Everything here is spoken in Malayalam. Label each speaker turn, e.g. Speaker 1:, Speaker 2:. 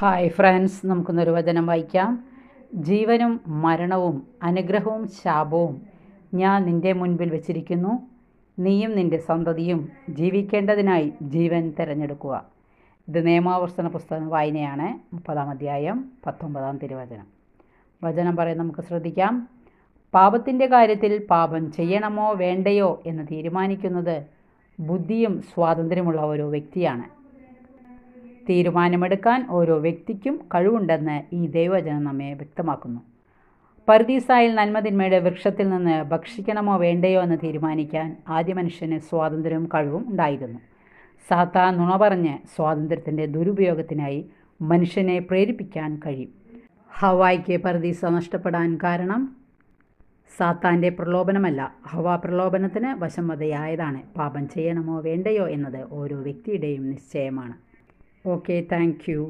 Speaker 1: ഹായ് ഫ്രണ്ട്സ്, നമുക്കൊന്നൊരു വചനം വായിക്കാം. ജീവനും മരണവും അനുഗ്രഹവും ശാപവും ഞാൻ നിൻ്റെ മുൻപിൽ വച്ചിരിക്കുന്നു. നീയും നിൻ്റെ സന്തതിയും ജീവിക്കേണ്ടതിനായി ജീവൻ തിരഞ്ഞെടുക്കുക. ഇത് നിയമാവർത്തന പുസ്തകം വായനയാണ്. 30-ാം അധ്യായം 19-ാം തിരുവചനം. വചനം പറയാൻ നമുക്ക് ശ്രദ്ധിക്കാം. പാപത്തിൻ്റെ കാര്യത്തിൽ പാപം ചെയ്യണമോ വേണ്ടയോ എന്ന് തീരുമാനിക്കുന്നത് ബുദ്ധിയും സ്വാതന്ത്ര്യമുള്ള ഓരോ വ്യക്തിയാണ്. തീരുമാനമെടുക്കാൻ ഓരോ വ്യക്തിക്കും കഴിവുണ്ടെന്ന് ഈ ദൈവവചനം നമ്മെ വ്യക്തമാക്കുന്നു. പർദീസായിൽ നന്മതിന്മയുടെ വൃക്ഷത്തിൽ നിന്ന് ഭക്ഷിക്കണമോ വേണ്ടയോ എന്ന് തീരുമാനിക്കാൻ ആദ്യ മനുഷ്യന് സ്വാതന്ത്ര്യവും കഴിവും ഉണ്ടായിരുന്നു. സാത്താൻ നുണ പറഞ്ഞ് സ്വാതന്ത്ര്യത്തിൻ്റെ ദുരുപയോഗത്തിനായി മനുഷ്യനെ പ്രേരിപ്പിക്കാൻ കഴിയും. ഹവായ്ക്ക് പർദീസ നഷ്ടപ്പെടാൻ കാരണം സാത്താൻ്റെ പ്രലോഭനമല്ല, ഹവ പ്രലോഭനത്തിന് വശംവദയായതാണ്. പാപം ചെയ്യണമോ വേണ്ടയോ എന്നത് ഓരോ വ്യക്തിയുടെയും നിശ്ചയമാണ്. Okay, thank you.